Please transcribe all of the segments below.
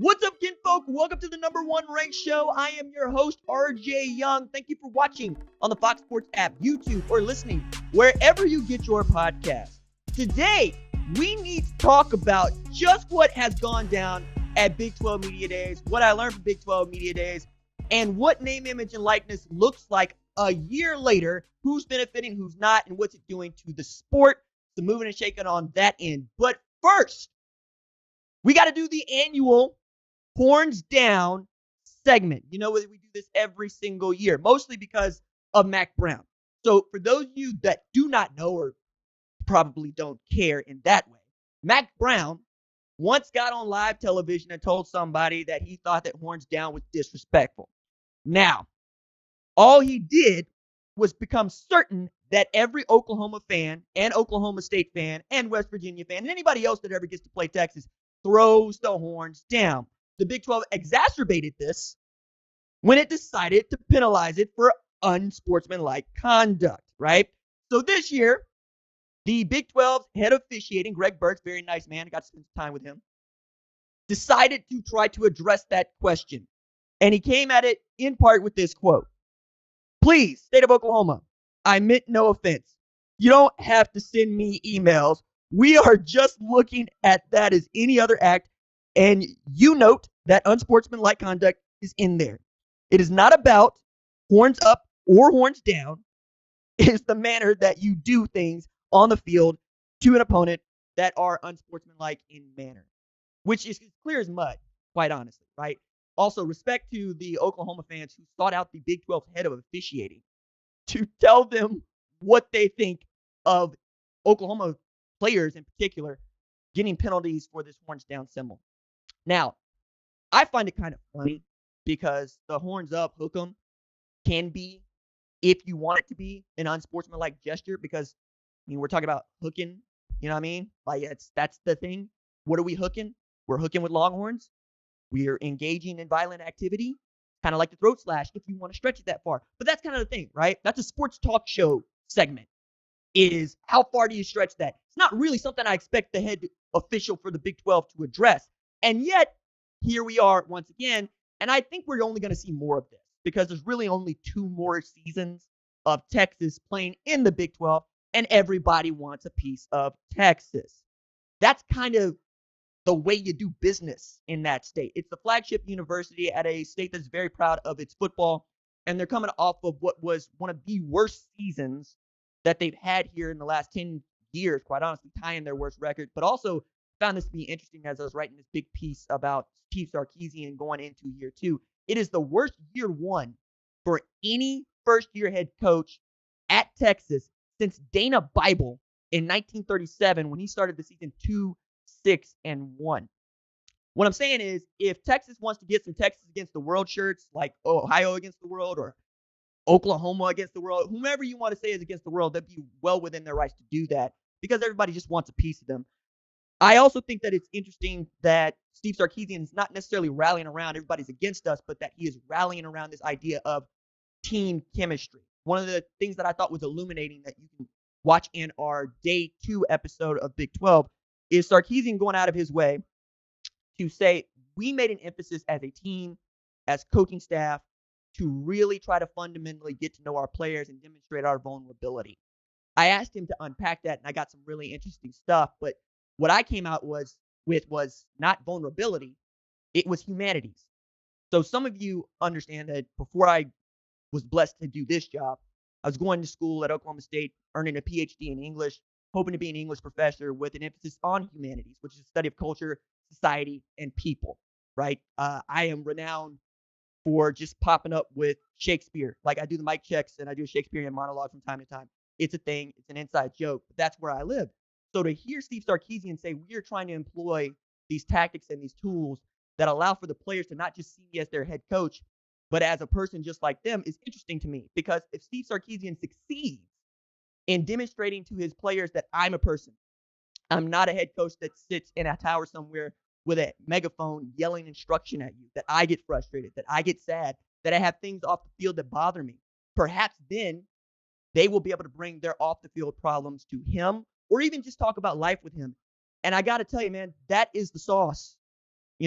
What's up, kinfolk? Welcome to the number one ranked show. I am your host, RJ Young. Thank you for watching on the Fox Sports app, YouTube, or listening wherever you get your podcast. Today, we need to talk about just what has gone down at Big 12 Media Days, what I learned from Big 12 Media Days, and what name, image, and likeness looks like a year later, who's benefiting, who's not, and what's it doing to the sport, the moving and shaking on that end. But first, we got to do the annual Horns Down segment. You know, we do this every single year, mostly because of Mac Brown. So for those of you that do not know or probably don't care in that way, Mac Brown once got on live television and told somebody that he thought that Horns Down was disrespectful. Now, all he did was become certain that every Oklahoma fan and Oklahoma State fan and West Virginia fan and anybody else that ever gets to play Texas throws the horns down. The Big 12 exacerbated this when it decided to penalize it for unsportsmanlike conduct, right? So this year, the Big 12's head of officiating, Greg Burks, very nice man, I got to spend some time with him, decided to try to address that question. And he came at it in part with this quote. Please, state of Oklahoma, I meant no offense. You don't have to send me emails. We are just looking at that as any other act. And you note that unsportsmanlike conduct is in there. It is not about horns up or horns down. It is the manner that you do things on the field to an opponent that are unsportsmanlike in manner, which is as clear as mud, quite honestly, right? Also, respect to the Oklahoma fans who sought out the Big 12's head of officiating to tell them what they think of Oklahoma players in particular getting penalties for this horns down symbol. Now, I find it kind of funny because the horns up, hook 'em, can be, if you want it to be, an unsportsmanlike gesture because, I mean, we're talking about hooking, you know what I mean? Like, that's the thing. What are we hooking? We're hooking with longhorns. We're engaging in violent activity, kind of like the throat slash if you want to stretch it that far. But that's kind of the thing, right? That's a sports talk show segment, is how far do you stretch that? It's not really something I expect the head official for the Big 12 to address. And yet, here we are once again, and I think we're only going to see more of this because there's really only 2 more seasons of Texas playing in the Big 12, and everybody wants a piece of Texas. That's kind of the way you do business in that state. It's the flagship university at a state that's very proud of its football, and they're coming off of what was one of the worst seasons that they've had here in the last 10 years, quite honestly, tying their worst record, but also found this to be interesting as I was writing this big piece about Steve Sarkisian going into year 2. It is the worst year 1 for any first-year head coach at Texas since Dana Bible in 1937 when he started the season 2-6-1. What I'm saying is, if Texas wants to get some Texas against the world shirts, like Ohio against the world or Oklahoma against the world, whomever you want to say is against the world, they'd be well within their rights to do that because everybody just wants a piece of them. I also think that it's interesting that Steve Sarkisian is not necessarily rallying around everybody's against us, but that he is rallying around this idea of team chemistry. One of the things that I thought was illuminating that you can watch in our day 2 episode of Big 12 is Sarkisian going out of his way to say we made an emphasis as a team, as coaching staff, to really try to fundamentally get to know our players and demonstrate our vulnerability. I asked him to unpack that, and I got some really interesting stuff, but what I came out with was not vulnerability, it was humanities. So some of you understand that before I was blessed to do this job, I was going to school at Oklahoma State, earning a PhD in English, hoping to be an English professor with an emphasis on humanities, which is the study of culture, society, and people, right? I am renowned for just popping up with Shakespeare. Like, I do the mic checks and I do a Shakespearean monologue from time to time. It's a thing. It's an inside joke. But that's where I live. So to hear Steve Sarkisian say we are trying to employ these tactics and these tools that allow for the players to not just see me as their head coach, but as a person just like them is interesting to me. Because if Steve Sarkisian succeeds in demonstrating to his players that I'm a person, I'm not a head coach that sits in a tower somewhere with a megaphone yelling instruction at you, that I get frustrated, that I get sad, that I have things off the field that bother me, perhaps then they will be able to bring their off the field problems to him or even just talk about life with him. And I got to tell you, man, that is the sauce.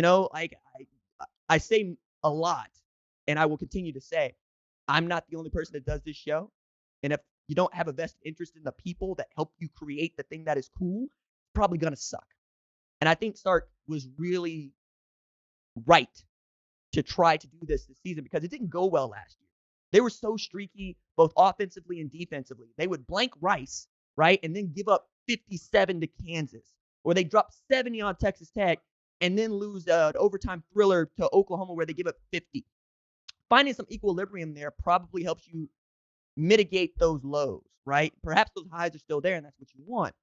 Like I say a lot, and I will continue to say, I'm not the only person that does this show. And if you don't have a vested interest in the people that help you create the thing that is cool, it's probably going to suck. And I think Sark was really right to try to do this season because it didn't go well last year. They were so streaky, both offensively and defensively. They would blank Rice, right, and then give up 57 to Kansas, or they drop 70 on Texas Tech and then lose an overtime thriller to Oklahoma where they give up 50. Finding some equilibrium there probably helps you mitigate those lows, right? Perhaps those highs are still there, and that's what you want.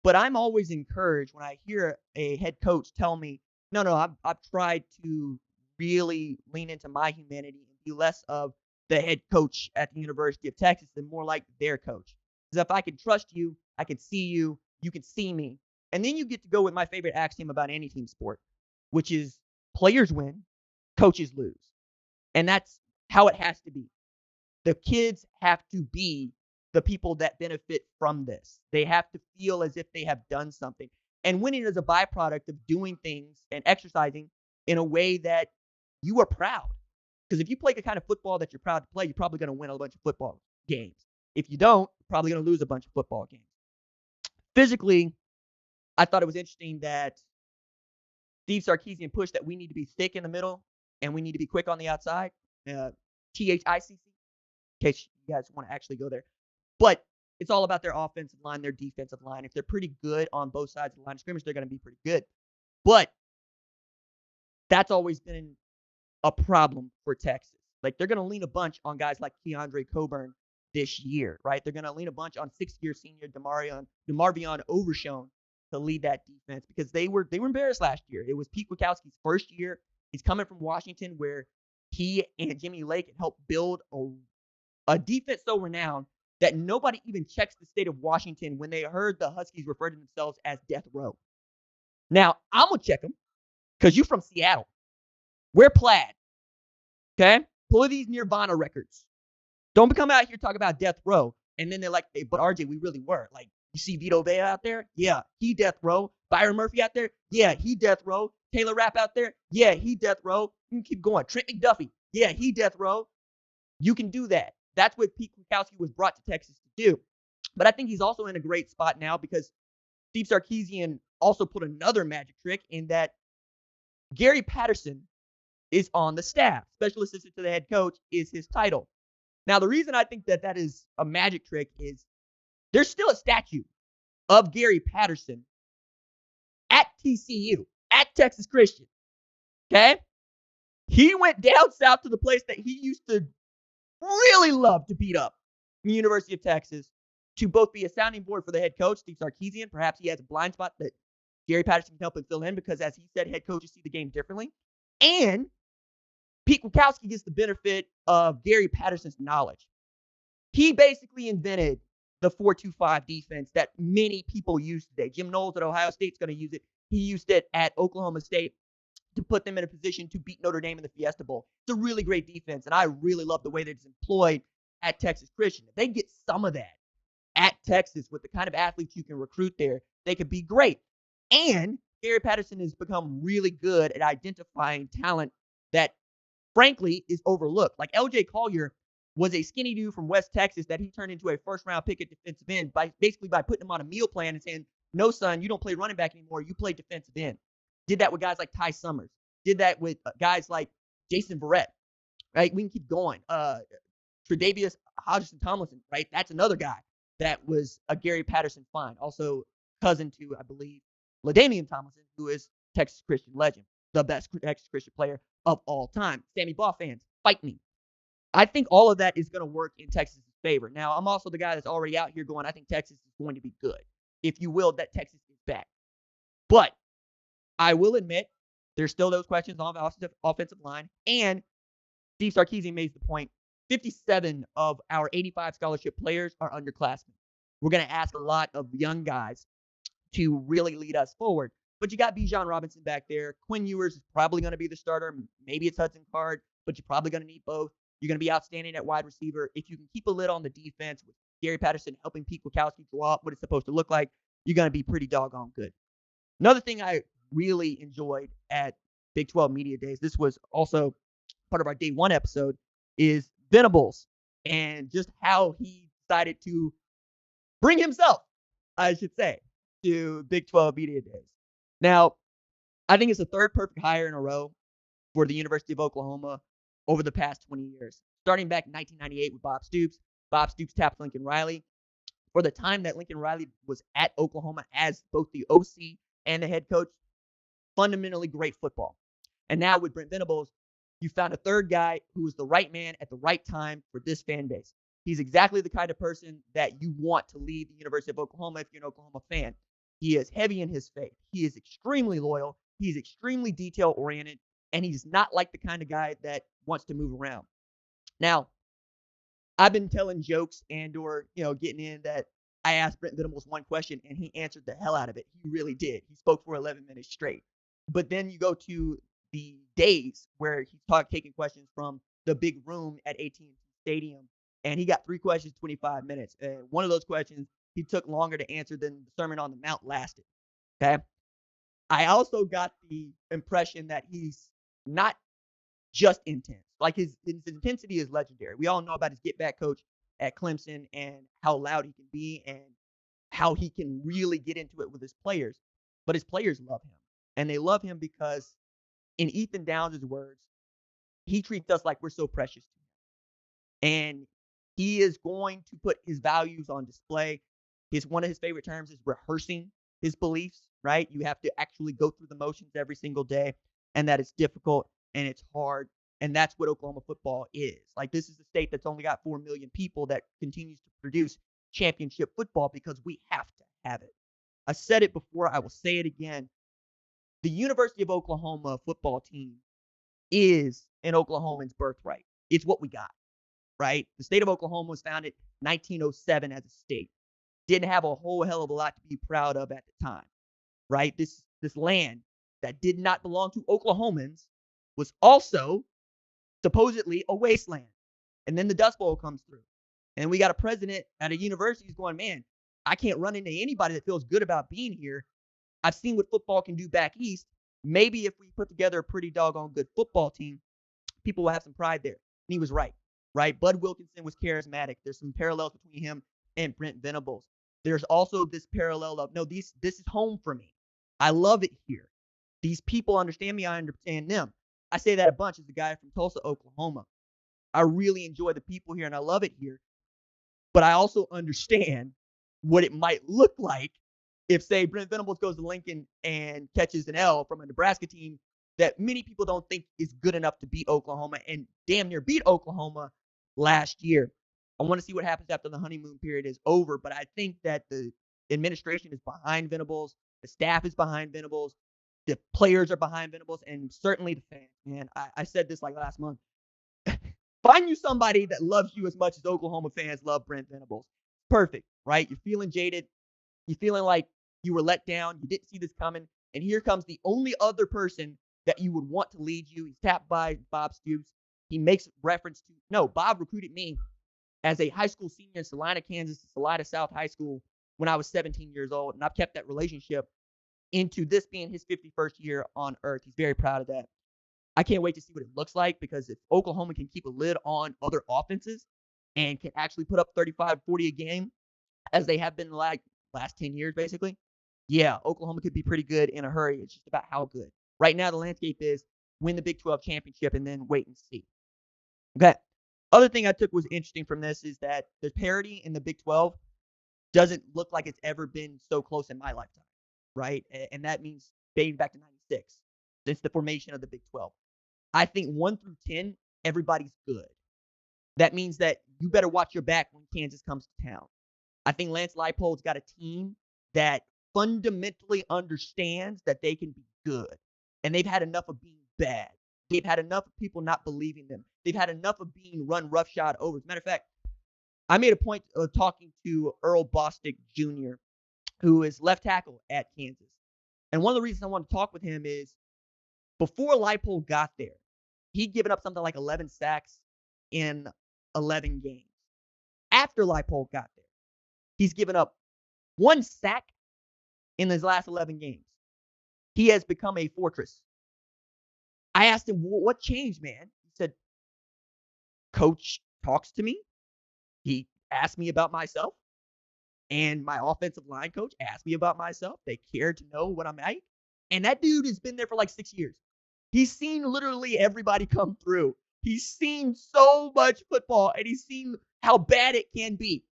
But I'm always encouraged when I hear a head coach tell me, no, I've tried to really lean into my humanity and be less of the head coach at the University of Texas and more like their coach. Because if I can trust you, I can see you, you can see me. And then you get to go with my favorite axiom about any team sport, which is players win, coaches lose. And that's how it has to be. The kids have to be the people that benefit from this. They have to feel as if they have done something. And winning is a byproduct of doing things and exercising in a way that you are proud. Because if you play the kind of football that you're proud to play, you're probably going to win a bunch of football games. If you don't, you're probably going to lose a bunch of football games. Physically, I thought it was interesting that Steve Sarkisian pushed that we need to be thick in the middle and we need to be quick on the outside. THICC, in case you guys want to actually go there. But it's all about their offensive line, their defensive line. If they're pretty good on both sides of the line of scrimmage, they're going to be pretty good. But that's always been a problem for Texas. Like, they're going to lean a bunch on guys like Keandre Coburn this year, right? They're going to lean a bunch on sixth-year senior DeMarvion Overshown to lead that defense because they were embarrassed last year. It was Pete Kwiatkowski's first year. He's coming from Washington where he and Jimmy Lake had helped build a defense so renowned that nobody even checks the state of Washington when they heard the Huskies refer to themselves as Death Row. Now, I'm going to check them because you're from Seattle. We're plaid. Okay? Pull these Nirvana records. Don't come out here talking about Death Row. And then they're like, hey, but RJ, we really were. Like, you see Vito Vea out there? Yeah, he Death Row. Byron Murphy out there? Yeah, he Death Row. Taylor Rapp out there? Yeah, he Death Row. You can keep going. Trent McDuffie? Yeah, he Death Row. You can do that. That's what Pete Kwiatkowski was brought to Texas to do. But I think he's also in a great spot now because Steve Sarkisian also put another magic trick in that Gary Patterson is on the staff. Special assistant to the head coach is his title. Now, the reason I think that is a magic trick is there's still a statue of Gary Patterson at TCU, at Texas Christian. Okay? He went down south to the place that he used to really love to beat up, the University of Texas, to both be a sounding board for the head coach, Steve Sarkisian. Perhaps he has a blind spot that Gary Patterson can help him fill in because, as he said, head coaches see the game differently. And Pete Kwiatkowski gets the benefit of Gary Patterson's knowledge. He basically invented the 4-2-5 defense that many people use today. Jim Knowles at Ohio State's going to use it. He used it at Oklahoma State to put them in a position to beat Notre Dame in the Fiesta Bowl. It's a really great defense, and I really love the way that it's employed at Texas Christian. If they get some of that at Texas with the kind of athletes you can recruit there, they could be great. And Gary Patterson has become really good at identifying talent that, frankly, is overlooked. Like LJ Collier was a skinny dude from West Texas that he turned into a first-round pick at defensive end by putting him on a meal plan and saying, no, son, you don't play running back anymore. You play defensive end. Did that with guys like Ty Summers. Did that with guys like Jason Verrett, right? We can keep going. Tre'Davious Hodgson Tomlinson, right? That's another guy that was a Gary Patterson find. Also cousin to, I believe, LaDainian Tomlinson, who is Texas Christian legend, the best Texas Christian player of all time. Sammy Baugh fans, fight me. I think all of that is going to work in Texas' favor. Now, I'm also the guy that's already out here going, I think Texas is going to be good. If you will, that Texas is back. But I will admit, there's still those questions on the offensive line. And Steve Sarkisian made the point, 57 of our 85 scholarship players are underclassmen. We're going to ask a lot of young guys to really lead us forward. But you got Bijan Robinson back there. Quinn Ewers is probably going to be the starter. Maybe it's Hudson Card, but you're probably going to need both. You're going to be outstanding at wide receiver. If you can keep a lid on the defense with Gary Patterson helping Pete Kwiatkowski draw up what it's supposed to look like, you're going to be pretty doggone good. Another thing I really enjoyed at Big 12 Media Days. This was also part of our day one episode, is Venables and just how he decided to bring himself, I should say, to Big 12 Media Days. Now, I think it's the third perfect hire in a row for the University of Oklahoma over the past 20 years. Starting back in 1998 with Bob Stoops. Bob Stoops tapped Lincoln Riley. For the time that Lincoln Riley was at Oklahoma as both the OC and the head coach, fundamentally great football. And now with Brent Venables, you found a third guy who was the right man at the right time for this fan base. He's exactly the kind of person that you want to lead the University of Oklahoma if you're an Oklahoma fan. He is heavy in his faith. He is extremely loyal. He's extremely detail-oriented, and he's not like the kind of guy that wants to move around. Now, I've been telling jokes and or, getting in that I asked Brent Venables one question, and he answered the hell out of it. He really did. He spoke for 11 minutes straight. But then you go to the days where he's taking questions from the big room at AT&T Stadium, and he got 3 questions, 25 minutes. And one of those questions he took longer to answer than the Sermon on the Mount lasted. Okay. I also got the impression that he's not just intense. Like his intensity is legendary. We all know about his get back coach at Clemson and how loud he can be and how he can really get into it with his players. But his players love him. And they love him because, in Ethan Downs' words, he treats us like we're so precious to him. And he is going to put his values on display. One of his favorite terms is rehearsing his beliefs, right? You have to actually go through the motions every single day, and that it's difficult and it's hard. And that's what Oklahoma football is. Like, this is a state that's only got 4 million people that continues to produce championship football because we have to have it. I said it before. I will say it again. The University of Oklahoma football team is an Oklahoman's birthright. It's what we got, right? The state of Oklahoma was founded 1907 as a state. Didn't have a whole hell of a lot to be proud of at the time, right? This land that did not belong to Oklahomans was also supposedly a wasteland. And then the Dust Bowl comes through. And we got a president at a university who's going, man, I can't run into anybody that feels good about being here. I've seen what football can do back east. Maybe if we put together a pretty doggone good football team, people will have some pride there. And he was right? Bud Wilkinson was charismatic. There's some parallels between him and Brent Venables. There's also this parallel of, no, this is home for me. I love it here. These people understand me. I understand them. I say that a bunch as a guy from Tulsa, Oklahoma. I really enjoy the people here, and I love it here. But I also understand what it might look like if, say, Brent Venables goes to Lincoln and catches an L from a Nebraska team that many people don't think is good enough to beat Oklahoma and damn near beat Oklahoma last year. I want to see what happens after the honeymoon period is over, but I think that the administration is behind Venables. The staff is behind Venables. The players are behind Venables, and certainly the fans, man. I said this like last month. Find you somebody that loves you as much as Oklahoma fans love Brent Venables. Perfect, right? You're feeling jaded. You're feeling like you were let down. You didn't see this coming. And here comes the only other person that you would want to lead you. He's tapped by Bob Stoops. He makes reference to, no, Bob recruited me as a high school senior in Salina, Kansas, to Salina South High School when I was 17 years old. And I've kept that relationship into this being his 51st year on earth. He's very proud of that. I can't wait to see what it looks like, because if Oklahoma can keep a lid on other offenses and can actually put up 35, 40 a game, as they have been like last 10 years, basically, yeah, Oklahoma could be pretty good in a hurry. It's just about how good. Right now, the landscape is win the Big 12 championship and then wait and see. Okay. Other thing I took was interesting from this is that the parity in the Big 12 doesn't look like it's ever been so close in my lifetime, right? And that means dating back to 96, since the formation of the Big 12. I think 1 through 10, everybody's good. That means that you better watch your back when Kansas comes to town. I think Lance Leipold's got a team that fundamentally understands that they can be good. And they've had enough of being bad. They've had enough of people not believing them. They've had enough of being run roughshod over. As a matter of fact, I made a point of talking to Earl Bostic Jr., who is left tackle at Kansas. And one of the reasons I want to talk with him is before Leipold got there, he'd given up something like 11 sacks in 11 games. After Leipold got there, he's given up 1 sack in his last 11 games. He has become a fortress. I asked him, what changed, man? He said, coach talks to me. He asked me about myself. And my offensive line coach asked me about myself. They cared to know what I'm like. And that dude has been there for like 6 years. He's seen literally everybody come through. He's seen so much football, and he's seen how bad it can be.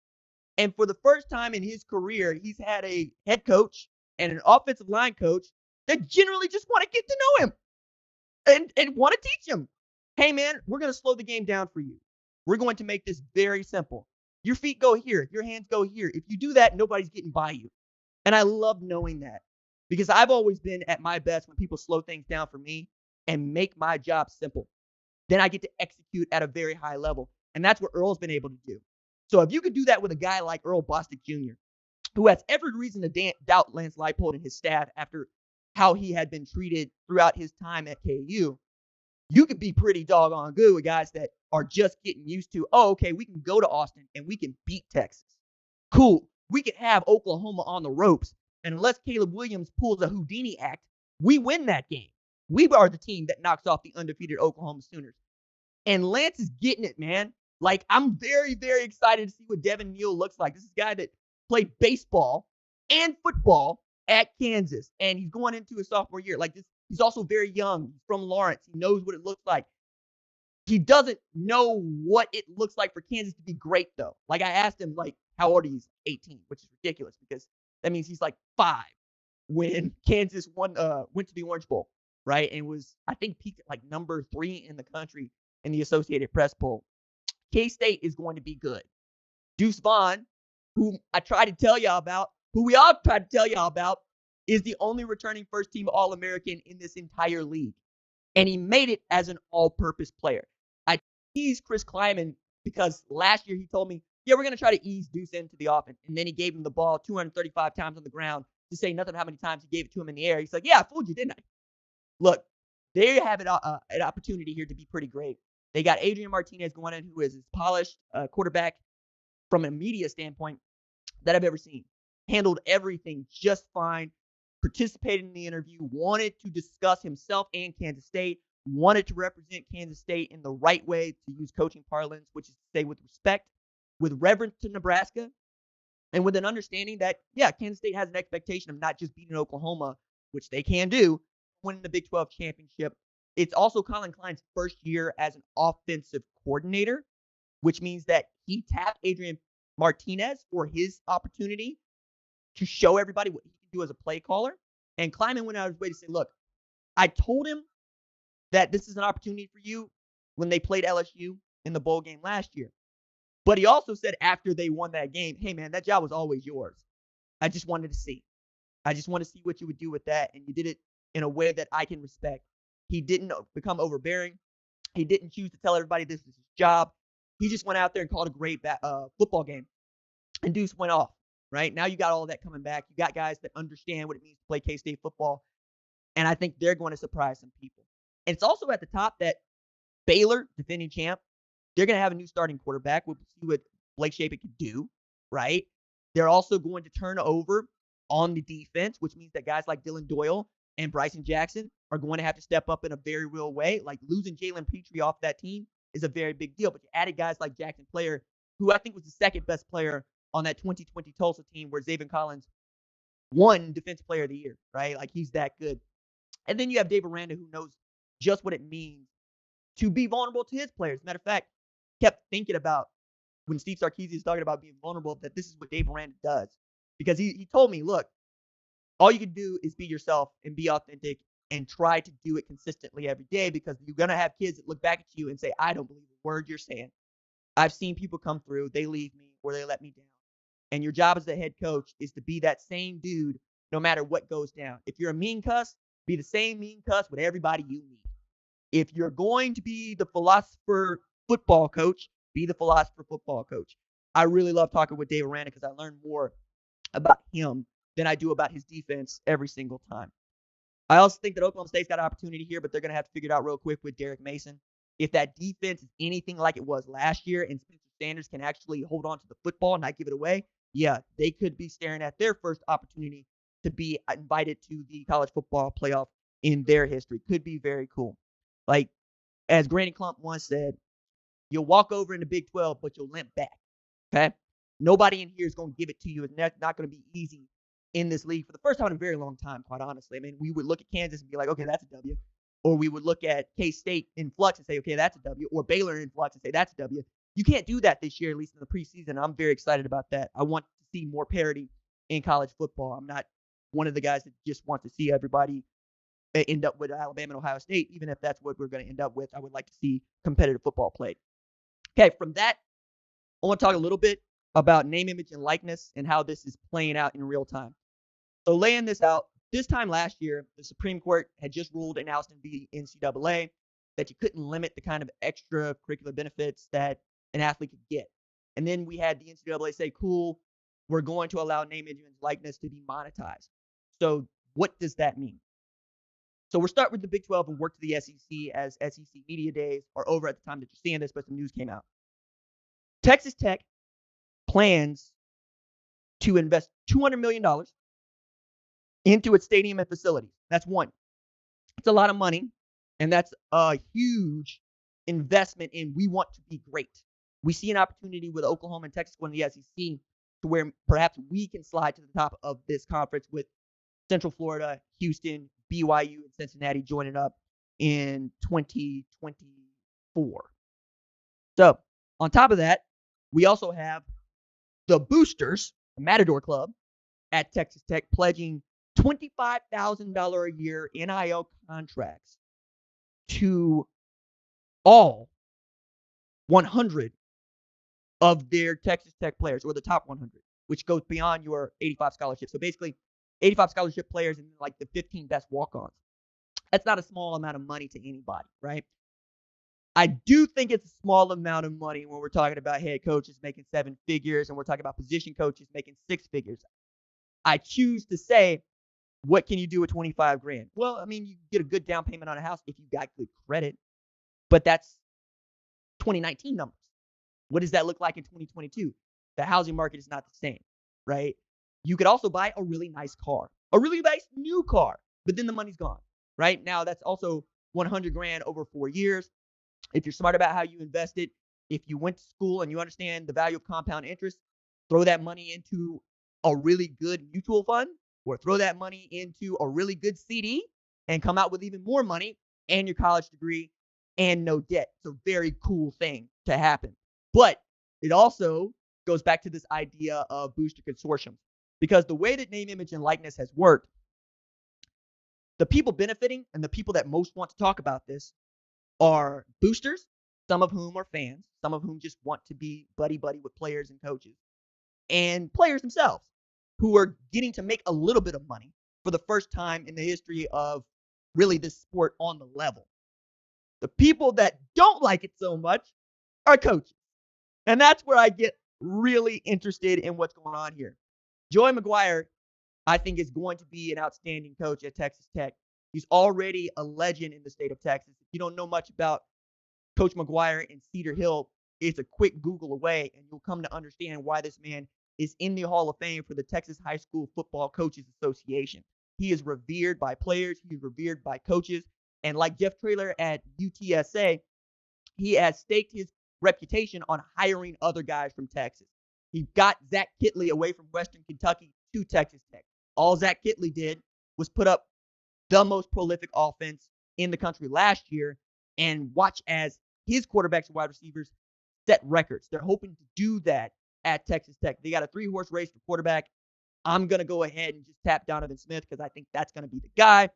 And for the first time in his career, he's had a head coach and an offensive line coach that generally just want to get to know him and want to teach him. Hey, man, we're going to slow the game down for you. We're going to make this very simple. Your feet go here. Your hands go here. If you do that, nobody's getting by you. And I love knowing that because I've always been at my best when people slow things down for me and make my job simple. Then I get to execute at a very high level. And that's what Earl's been able to do. So if you could do that with a guy like Earl Bostic Jr., who has every reason to doubt Lance Leipold and his staff after how he had been treated throughout his time at KU, you could be pretty doggone good with guys that are just getting used to, oh, okay, we can go to Austin and we can beat Texas. Cool. We can have Oklahoma on the ropes. And unless Caleb Williams pulls a Houdini act, we win that game. We are the team that knocks off the undefeated Oklahoma Sooners. And Lance is getting it, man. Like, I'm very, very excited to see what Devin Neal looks like. This is a guy that played baseball and football at Kansas, and he's going into his sophomore year. Like, this, he's also very young. He's from Lawrence. He knows what it looks like. He doesn't know what it looks like for Kansas to be great, though. Like, I asked him, like, how old he's 18, which is ridiculous because that means he's like 5 when Kansas went to the Orange Bowl, right? And was, I think, peaked at like number 3 in the country in the Associated Press poll. K-State is going to be good. Deuce Vaughn, who I tried to tell y'all about, who we all tried to tell y'all about, is the only returning first-team All-American in this entire league. And he made it as an all-purpose player. I teased Chris Kleiman because last year he told me, yeah, we're going to try to ease Deuce into the offense. And then he gave him the ball 235 times on the ground to say nothing how many times he gave it to him in the air. He's like, yeah, I fooled you, didn't I? Look, they have an opportunity here to be pretty great. They got Adrian Martinez going in, who is as polished quarterback from a media standpoint that I've ever seen. Handled everything just fine. Participated in the interview. Wanted to discuss himself and Kansas State. Wanted to represent Kansas State in the right way, to use coaching parlance, which is to say with respect, with reverence to Nebraska, and with an understanding that, yeah, Kansas State has an expectation of not just beating Oklahoma, which they can do, winning the Big 12 championship. It's also Colin Klein's first year as an offensive coordinator, which means that he tapped Adrian Martinez for his opportunity to show everybody what he can do as a play caller. And Kleiman went out of his way to say, look, I told him that this is an opportunity for you when they played LSU in the bowl game last year. But he also said after they won that game, hey, man, that job was always yours. I just wanted to see. I just want to see what you would do with that. And you did it in a way that I can respect. He didn't become overbearing. He didn't choose to tell everybody this is his job. He just went out there and called a great football game. And Deuce went off, right? Now you got all of that coming back. You got guys that understand what it means to play K-State football. And I think they're going to surprise some people. And it's also at the top that Baylor, defending champ, they're going to have a new starting quarterback. We'll see what Blake Shapen can do, right? They're also going to turn over on the defense, which means that guys like Dylan Doyle and Bryson Jackson are going to have to step up in a very real way. Like losing Jalen Petrie off that team is a very big deal. But you added guys like Jackson Player, who I think was the second best player on that 2020 Tulsa team where Zaven Collins won Defensive Player of the Year, right? Like he's that good. And then you have Dave Aranda, who knows just what it means to be vulnerable to his players. Matter of fact, kept thinking about when Steve Sarkisian is talking about being vulnerable, that this is what Dave Aranda does. Because he told me, look, all you can do is be yourself and be authentic and try to do it consistently every day, because you're going to have kids that look back at you and say, I don't believe a word you're saying. I've seen people come through, they leave me or they let me down. And your job as the head coach is to be that same dude no matter what goes down. If you're a mean cuss, be the same mean cuss with everybody you meet. If you're going to be the philosopher football coach, be the philosopher football coach. I really love talking with Dave Aranda because I learn more about him than I do about his defense every single time. I also think that Oklahoma State's got an opportunity here, but they're going to have to figure it out real quick with Derek Mason. If that defense is anything like it was last year and Spencer Sanders can actually hold on to the football and not give it away, yeah, they could be staring at their first opportunity to be invited to the college football playoff in their history. Could be very cool. Like, as Granny Clump once said, you'll walk over in the Big 12, but you'll limp back. Okay? Nobody in here is going to give it to you. It's not going to be easy in this league for the first time in a very long time, quite honestly. I mean, we would look at Kansas and be like, okay, that's a W. Or we would look at K-State in flux and say, okay, that's a W. Or Baylor in flux and say, that's a W. You can't do that this year, at least in the preseason. I'm very excited about that. I want to see more parity in college football. I'm not one of the guys that just want to see everybody end up with Alabama and Ohio State, even if that's what we're going to end up with. I would like to see competitive football played. Okay, from that, I want to talk a little bit about name, image, and likeness and how this is playing out in real time. So laying this out, this time last year, the Supreme Court had just ruled in Alston v. NCAA that you couldn't limit the kind of extracurricular benefits that an athlete could get. And then we had the NCAA say, cool, we're going to allow name, image, and likeness to be monetized. So what does that mean? So we'll start with the Big 12 and work to the SEC as SEC media days are over at the time that you're seeing this, but some news came out. Texas Tech plans to invest $200 million into its stadium and facilities. That's one. It's a lot of money, and that's a huge investment in we want to be great. We see an opportunity with Oklahoma and Texas going to the SEC to where perhaps we can slide to the top of this conference with Central Florida, Houston, BYU, and Cincinnati joining up in 2024. So on top of that, we also have the Boosters, the Matador Club at Texas Tech, pledging $25,000 a year NIL contracts to all 100 of their Texas Tech players, or the top 100, which goes beyond your 85 scholarships. So basically, 85 scholarship players and like the 15 best walk-ons. That's not a small amount of money to anybody, right? I do think it's a small amount of money when we're talking about head coaches making 7 figures and we're talking about position coaches making 6 figures. I choose to say, what can you do with 25 grand? Well, I mean, you get a good down payment on a house if you got good credit, but that's 2019 numbers. What does that look like in 2022? The housing market is not the same, right? You could also buy a really nice car, a really nice new car, but then the money's gone, right? Now that's also 100 grand over 4 years. If you're smart about how you invest it, if you went to school and you understand the value of compound interest, throw that money into a really good mutual fund or throw that money into a really good CD and come out with even more money and your college degree and no debt. It's a very cool thing to happen. But it also goes back to this idea of booster consortiums, because the way that name, image, and likeness has worked, the people benefiting and the people that most want to talk about this are boosters, some of whom are fans, some of whom just want to be buddy-buddy with players and coaches, and players themselves who are getting to make a little bit of money for the first time in the history of really this sport on the level. The people that don't like it so much are coaches. And that's where I get really interested in what's going on here. Joey McGuire, I think, is going to be an outstanding coach at Texas Tech. He's already a legend in the state of Texas. If you don't know much about Coach McGuire in Cedar Hill, it's a quick Google away, and you'll come to understand why this man is in the Hall of Fame for the Texas High School Football Coaches Association. He is revered by players. He is revered by coaches. And like Jeff Traylor at UTSA, he has staked his reputation on hiring other guys from Texas. He got Zach Kittley away from Western Kentucky to Texas Tech. All Zach Kittley did was put up the most prolific offense in the country last year and watch as his quarterbacks and wide receivers set records. They're hoping to do that at Texas Tech. They got a 3-horse race for quarterback. I'm going to go ahead and just tap Donovan Smith because I think that's going to be the guy.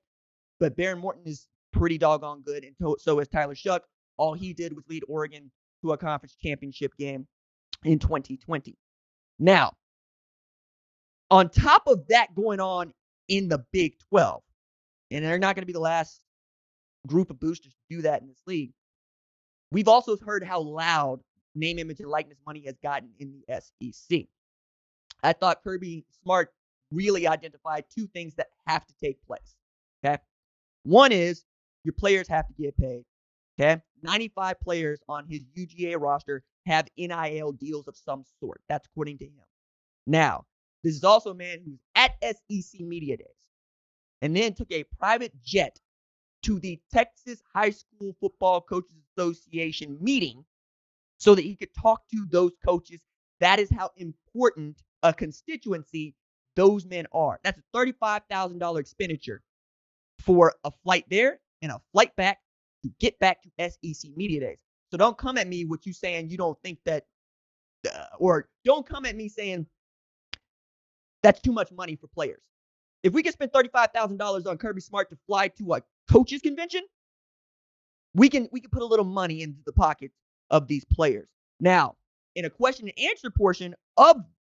But Baron Morton is pretty doggone good, and so is Tyler Shuck. All he did was lead Oregon to a conference championship game in 2020. Now, on top of that going on in the Big 12, and they're not going to be the last group of boosters to do that in this league, we've also heard how loud name, image, and likeness money has gotten in the SEC. I thought Kirby Smart really identified 2 things that have to take place. Okay. One is your players have to get paid. Okay. 95 players on his UGA roster have NIL deals of some sort. That's according to him. Now, this is also a man who's at SEC Media Days and then took a private jet to the Texas High School Football Coaches Association meeting so that he could talk to those coaches. That is how important a constituency those men are. That's a $35,000 expenditure for a flight there and a flight back to get back to SEC Media Days. So don't come at me with you saying you don't think that, or don't come at me saying that's too much money for players. If we can spend $35,000 on Kirby Smart to fly to a coaches convention, we can put a little money into the pockets of these players. Now, in a question and answer portion of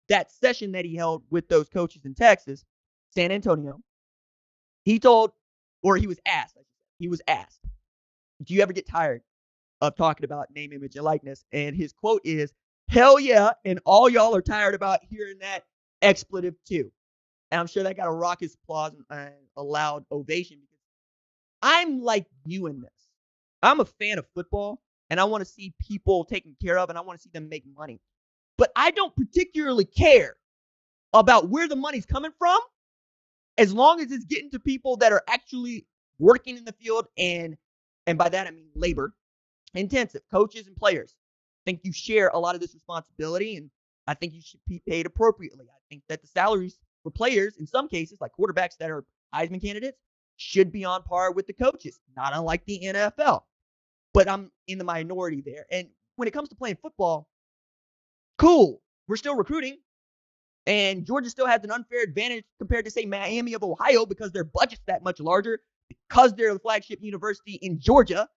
that session that he held with those coaches in Texas, San Antonio, he was asked, do you ever get tired of talking about name, image, and likeness? And his quote is, hell yeah, and all y'all are tired about hearing that expletive too. And I'm sure that got a raucous applause and a loud ovation because I'm like you in this. I'm a fan of football, and I want to see people taken care of, and I want to see them make money. But I don't particularly care about where the money's coming from as long as it's getting to people that are actually working in the field, and by that I mean labor intensive, coaches and players. I think you share a lot of this responsibility, and I think you should be paid appropriately. I think that the salaries for players, in some cases, like quarterbacks that are Heisman candidates, should be on par with the coaches, not unlike the NFL. But I'm in the minority there. And when it comes to playing football, cool. We're still recruiting. And Georgia still has an unfair advantage compared to, say, Miami of Ohio because their budget's that much larger because they're the flagship university in Georgia.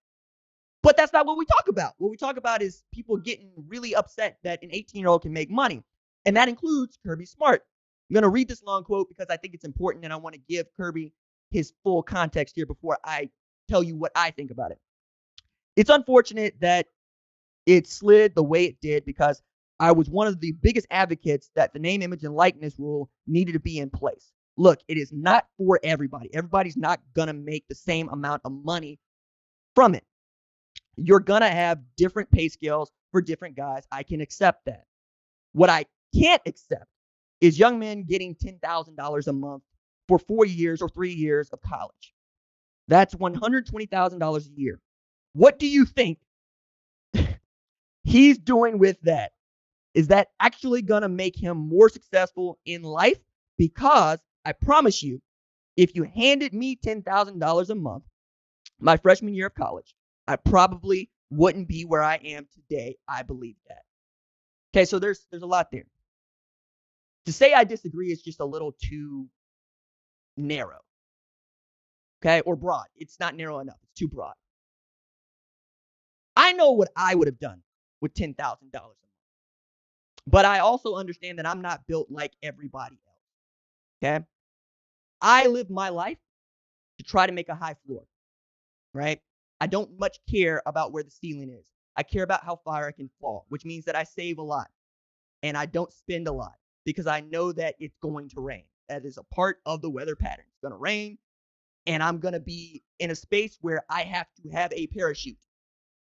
But that's not what we talk about. What we talk about is people getting really upset that an 18-year-old can make money. And that includes Kirby Smart. I'm going to read this long quote because I think it's important and I want to give Kirby his full context here before I tell you what I think about it. It's unfortunate that it slid the way it did because I was one of the biggest advocates that the name, image, and likeness rule needed to be in place. Look, it is not for everybody. Everybody's not going to make the same amount of money from it. You're going to have different pay scales for different guys. I can accept that. What I can't accept is young men getting $10,000 a month for 4 years or 3 years of college. That's $120,000 a year. What do you think he's doing with that? Is that actually going to make him more successful in life? Because I promise you, if you handed me $10,000 a month my freshman year of college, I probably wouldn't be where I am today. I believe that. Okay, so there's a lot there. To say I disagree is just a little too narrow. Okay, or broad. It's not narrow enough. It's too broad. I know what I would have done with $10,000 a month. But I also understand that I'm not built like everybody else. Okay? I live my life to try to make a high floor. Right? I don't much care about where the ceiling is. I care about how far I can fall, which means that I save a lot and I don't spend a lot because I know that it's going to rain. That is a part of the weather pattern. It's going to rain and I'm going to be in a space where I have to have a parachute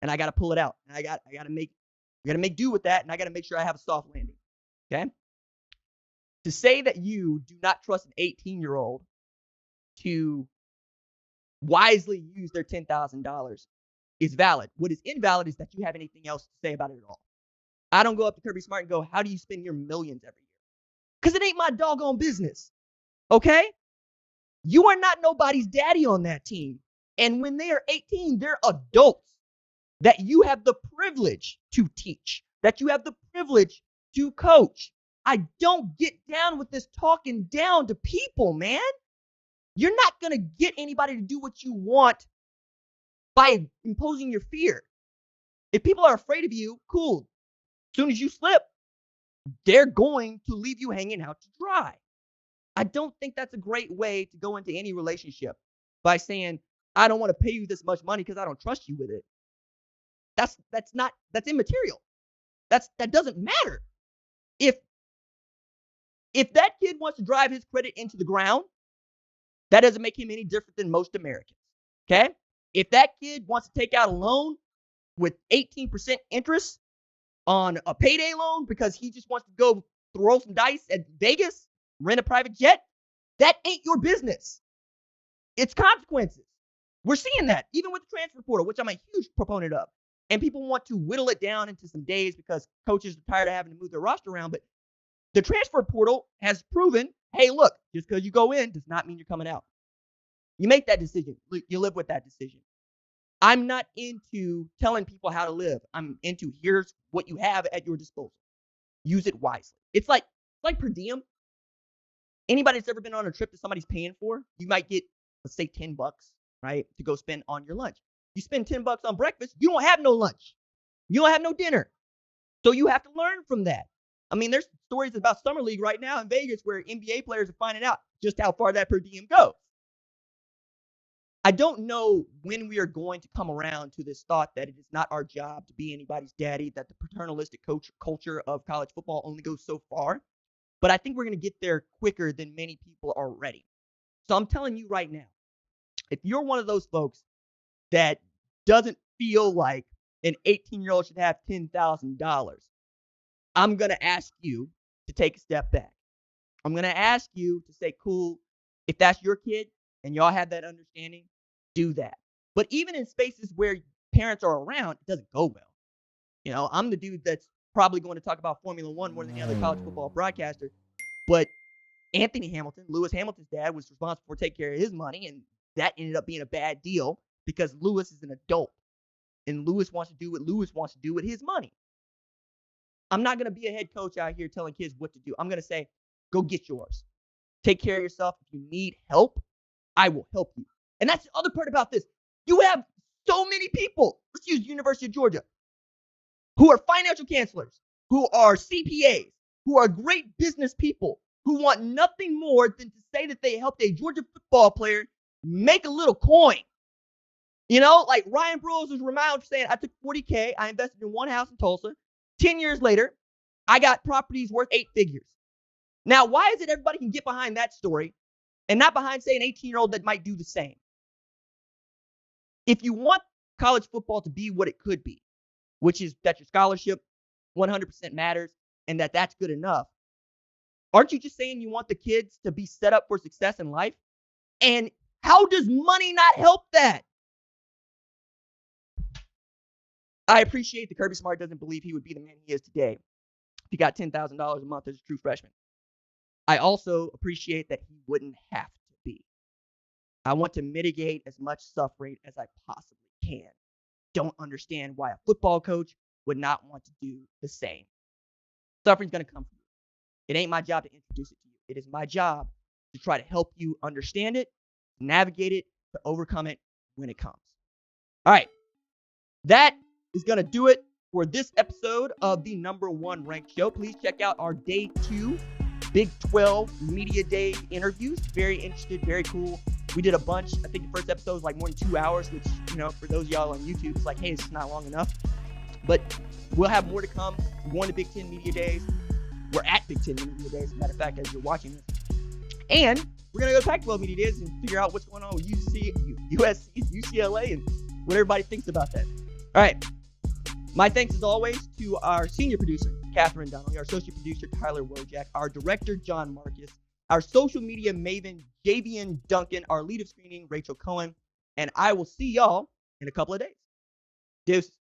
and I got to pull it out. And I got to make do with that, and I got to make sure I have a soft landing. Okay? To say that you do not trust an 18-year-old to wisely use their $10,000 is valid. What is invalid is that you have anything else to say about it at all. I don't go up to Kirby Smart and go, how do you spend your millions every year? Because it ain't my doggone business. Okay? You are not nobody's daddy on that team. And when they are 18, they're adults that you have the privilege to teach, that you have the privilege to coach. I don't get down with this talking down to people, man. You're not going to get anybody to do what you want by imposing your fear. If people are afraid of you, cool. As soon as you slip, they're going to leave you hanging out to dry. I don't think that's a great way to go into any relationship by saying, I don't want to pay you this much money because I don't trust you with it. That's immaterial. That doesn't matter. If that kid wants to drive his credit into the ground, that doesn't make him any different than most Americans. Okay? If that kid wants to take out a loan with 18% interest on a payday loan because he just wants to go throw some dice at Vegas, rent a private jet, that ain't your business. It's consequences. We're seeing that even with the transfer portal, which I'm a huge proponent of. And people want to whittle it down into some days because coaches are tired of having to move their roster around. But the transfer portal has proven, hey, look, just because you go in does not mean you're coming out. You make that decision. You live with that decision. I'm not into telling people how to live. I'm into here's what you have at your disposal. Use it wisely. It's like per diem. Anybody that's ever been on a trip that somebody's paying for, you might get, let's say, $10, right, to go spend on your lunch. You spend $10 on breakfast, you don't have no lunch. You don't have no dinner. So you have to learn from that. I mean, there's stories about Summer League right now in Vegas where NBA players are finding out just how far that per diem goes. I don't know when we are going to come around to this thought that it is not our job to be anybody's daddy, that the paternalistic culture of college football only goes so far. But I think we're going to get there quicker than many people are ready. So I'm telling you right now, if you're one of those folks that doesn't feel like an 18-year-old should have $10,000, I'm going to ask you to take a step back. I'm going to ask you to say, cool, if that's your kid and y'all have that understanding, do that. But even in spaces where parents are around, it doesn't go well. You know, I'm the dude that's probably going to talk about Formula One more than any other college football broadcaster. But Anthony Hamilton, Lewis Hamilton's dad, was responsible for taking care of his money, and that ended up being a bad deal because Lewis is an adult, and Lewis wants to do what Lewis wants to do with his money. I'm not going to be a head coach out here telling kids what to do. I'm going to say, go get yours. Take care of yourself. If you need help, I will help you. And that's the other part about this. You have so many people, let's use University of Georgia, who are financial counselors, who are CPAs, who are great business people, who want nothing more than to say that they helped a Georgia football player make a little coin. You know, like Ryan Broyles was renowned for saying, I took $40K, I invested in one house in Tulsa. 10 years later, I got properties worth 8 figures. Now, why is it everybody can get behind that story and not behind, say, an 18-year-old that might do the same? If you want college football to be what it could be, which is that your scholarship 100% matters and that that's good enough, aren't you just saying you want the kids to be set up for success in life? And how does money not help that? I appreciate that Kirby Smart doesn't believe he would be the man he is today if he got $10,000 a month as a true freshman. I also appreciate that he wouldn't have to be. I want to mitigate as much suffering as I possibly can. Don't understand why a football coach would not want to do the same. Suffering's going to come from you. It ain't my job to introduce it to you. It is my job to try to help you understand it, navigate it, to overcome it when it comes. All right. That is going to do it for this episode of the number one ranked show. Please check out our day 2 Big 12 Media Day interviews. Very interested, very cool. We did a bunch. I think the first episode was like more than 2 hours, which, you know, for those of y'all on YouTube, it's like, hey, it's not long enough. But we'll have more to come. We're going to Big 10 Media Days. We're at Big 10 Media Days, as a matter of fact, as you're watching this. And we're going to go to Pac-12 Media Days and figure out what's going on with USC, UCLA, and what everybody thinks about that. All right. My thanks, as always, to our senior producer, Catherine Donnelly, our associate producer, Tyler Wojak, our director, John Marcus, our social media maven, Javian Duncan, our lead of screening, Rachel Cohen, and I will see y'all in a couple of days. Deuces.